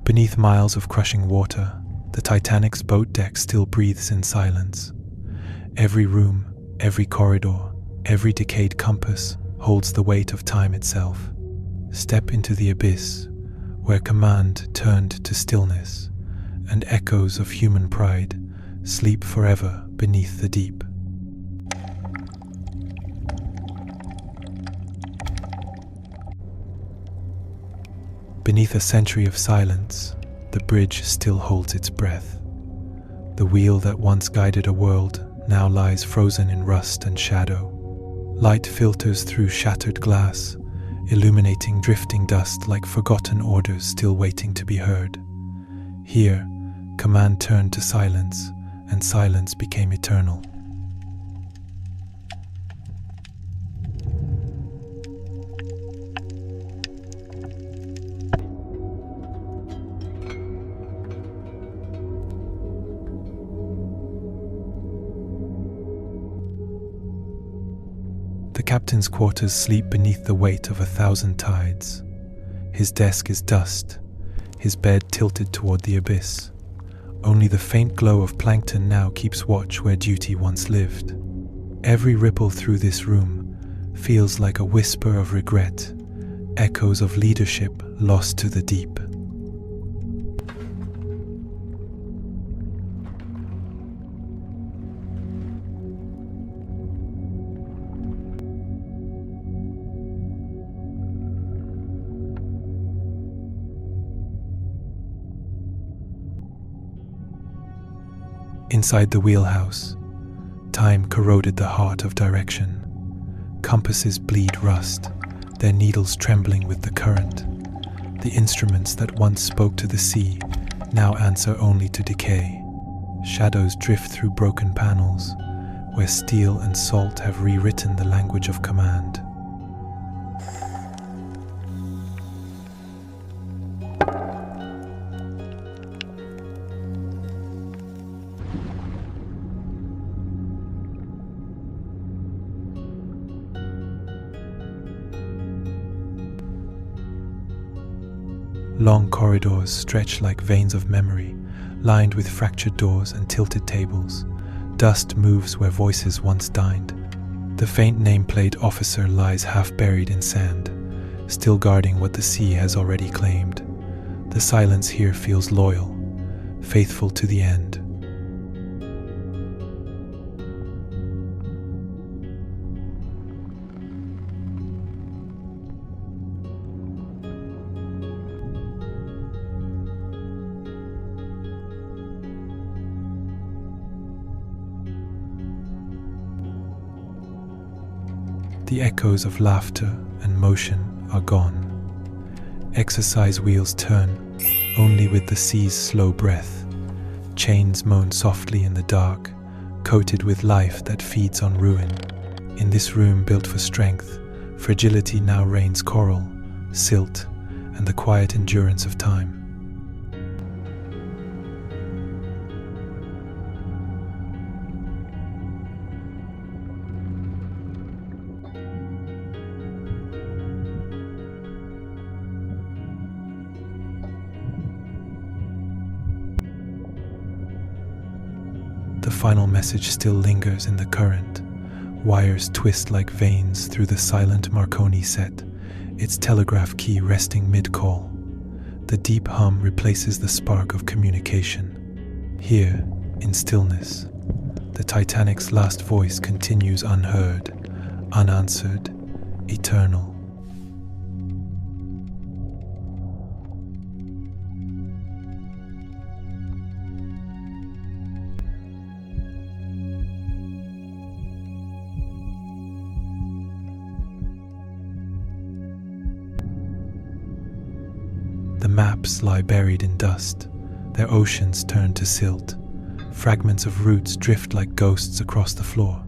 Beneath miles of crushing water, the Titanic's boat deck still breathes in silence. Every room, every corridor, every decayed compass holds the weight of time itself. Step into the abyss, where command turned to stillness, and echoes of human pride sleep forever beneath the deep. Beneath a century of silence, the bridge still holds its breath. The wheel that once guided a world now lies frozen in rust and shadow. Light filters through shattered glass, illuminating drifting dust like forgotten orders still waiting to be heard. Here, command turned to silence, and silence became eternal. The captain's quarters sleep beneath the weight of 1,000 tides. His desk is dust, his bed tilted toward the abyss. Only the faint glow of plankton now keeps watch where duty once lived. Every ripple through this room feels like a whisper of regret, echoes of leadership lost to the deep. Inside the wheelhouse, time corroded the heart of direction. Compasses bleed rust, their needles trembling with the current. The instruments that once spoke to the sea now answer only to decay. Shadows drift through broken panels, where steel and salt have rewritten the language of command. Long corridors stretch like veins of memory, lined with fractured doors and tilted tables. Dust moves where voices once dined. The faint nameplate officer lies half buried in sand, still guarding what the sea has already claimed. The silence here feels loyal, faithful to the end. The echoes of laughter and motion are gone. Exercise wheels turn only with the sea's slow breath. Chains moan softly in the dark, coated with life that feeds on ruin. In this room built for strength, fragility now reigns coral, silt, and the quiet endurance of time. The final message still lingers in the current. Wires twist like veins through the silent Marconi set, its telegraph key resting mid-call. The deep hum replaces the spark of communication. Here, in stillness, the Titanic's last voice continues unheard, unanswered, eternal. The maps lie buried in dust, their oceans turn to silt. Fragments of roots drift like ghosts across the floor.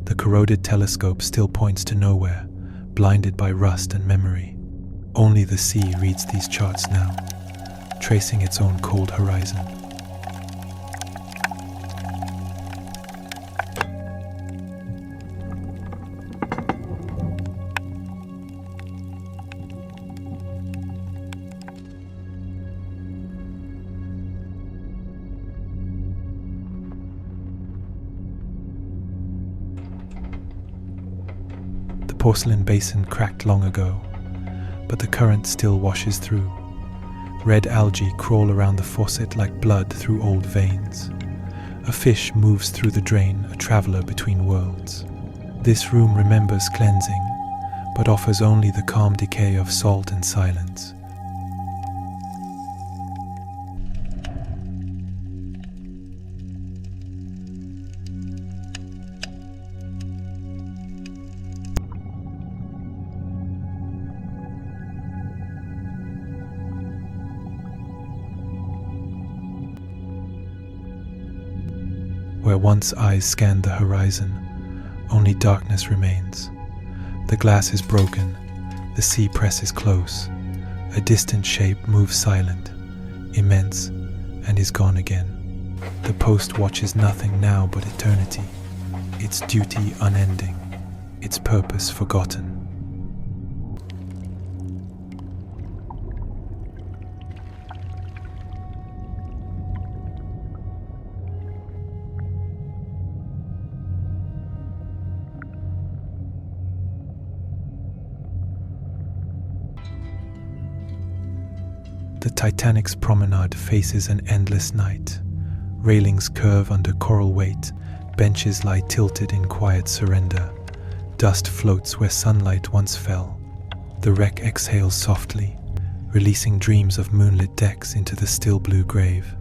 The corroded telescope still points to nowhere, blinded by rust and memory. Only the sea reads these charts now, tracing its own cold horizon. porcelain basin cracked long ago, but the current still washes through. Red algae crawl around the faucet like blood through old veins. A fish moves through the drain, a traveler between worlds. This room remembers cleansing, but offers only the calm decay of salt and silence. Where once eyes scanned the horizon, only darkness remains. The glass is broken, the sea presses close. A distant shape moves silent, immense, and is gone again. The post watches nothing now but eternity, its duty unending, its purpose forgotten. The Titanic's promenade faces an endless night. Railings curve under coral weight, benches lie tilted in quiet surrender. Dust floats where sunlight once fell. The wreck exhales softly, releasing dreams of moonlit decks into the still blue grave.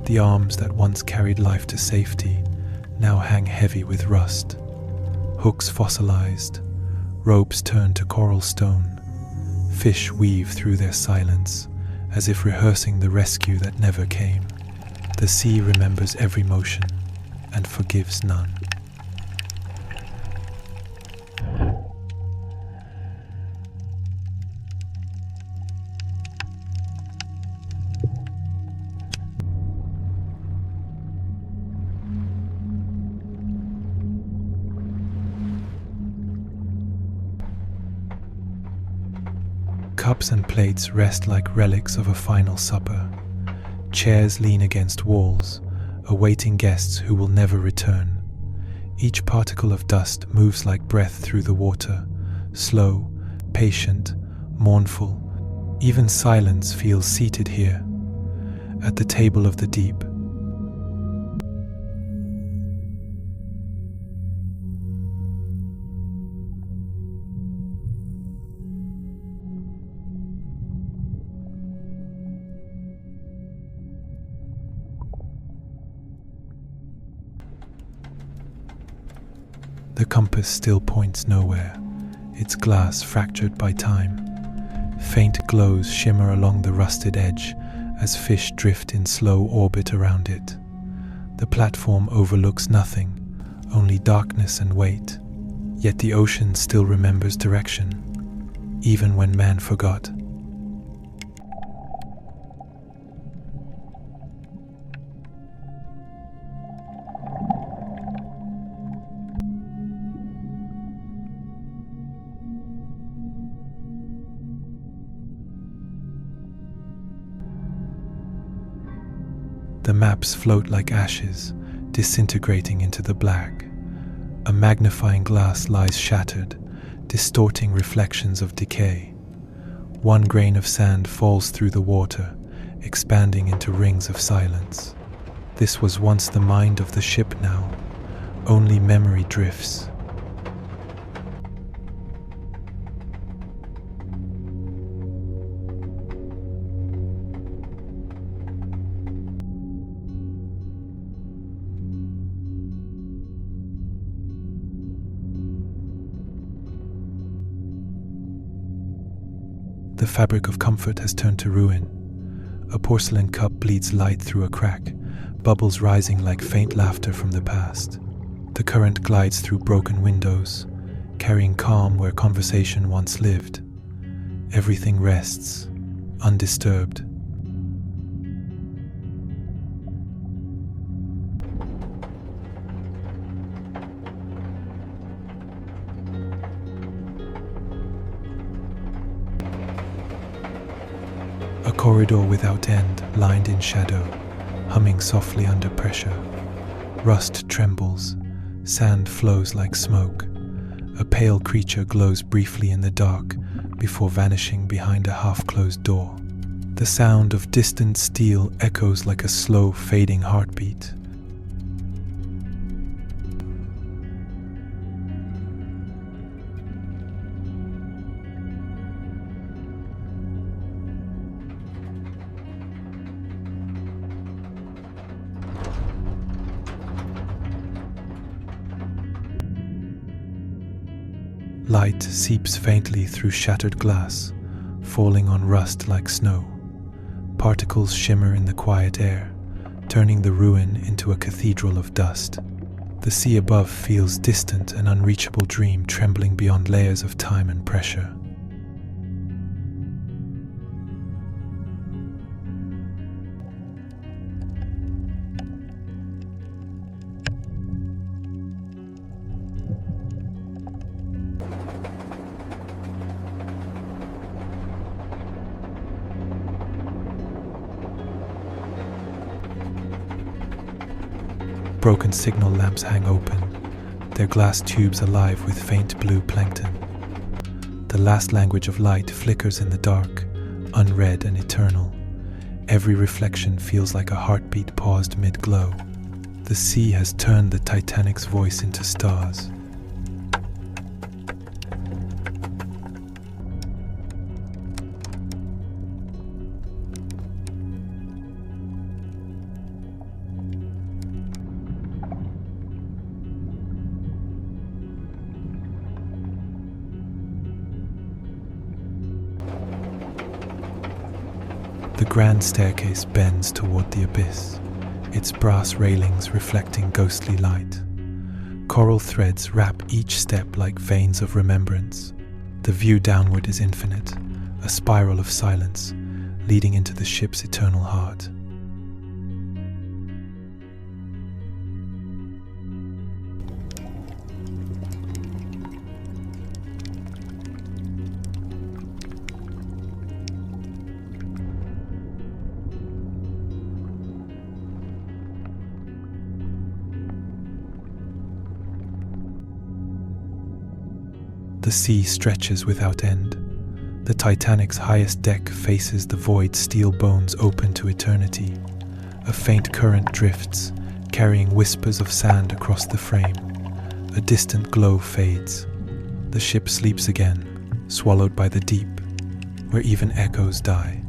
The arms that once carried life to safety now hang heavy with rust. Hooks fossilized, ropes turned to coral stone. Fish weave through their silence, as if rehearsing the rescue that never came. The sea remembers every motion and forgives none. Cups and plates rest like relics of a final supper. Chairs lean against walls, awaiting guests who will never return. Each particle of dust moves like breath through the water, slow, patient, mournful. Even silence feels seated here, at the table of the deep. The compass still points nowhere, its glass fractured by time. Faint glows shimmer along the rusted edge as fish drift in slow orbit around it. The platform overlooks nothing, only darkness and weight. Yet the ocean still remembers direction, even when man forgot. The maps float like ashes, disintegrating into the black. A magnifying glass lies shattered, distorting reflections of decay. One grain of sand falls through the water, expanding into rings of silence. This was once the mind of the ship now. Only memory drifts. The fabric of comfort has turned to ruin. A porcelain cup bleeds light through a crack, bubbles rising like faint laughter from the past. The current glides through broken windows, carrying calm where conversation once lived. Everything rests, undisturbed. corridor without end, lined in shadow, humming softly under pressure. Rust trembles, sand flows like smoke. A pale creature glows briefly in the dark before vanishing behind a half-closed door. The sound of distant steel echoes like a slow, fading heartbeat. Light seeps faintly through shattered glass, falling on rust like snow. Particles shimmer in the quiet air, turning the ruin into a cathedral of dust. The sea above feels distant, an unreachable dream trembling beyond layers of time and pressure. Broken signal lamps hang open, their glass tubes alive with faint blue plankton. The last language of light flickers in the dark, unread and eternal. Every reflection feels like a heartbeat paused mid-glow. The sea has turned the Titanic's voice into stars. The grand staircase bends toward the abyss, its brass railings reflecting ghostly light. Coral threads wrap each step like veins of remembrance. The view downward is infinite, a spiral of silence, leading into the ship's eternal heart. The sea stretches without end. The Titanic's highest deck faces the void, steel bones open to eternity. A faint current drifts, carrying whispers of sand across the frame. A distant glow fades. The ship sleeps again, swallowed by the deep, where even echoes die.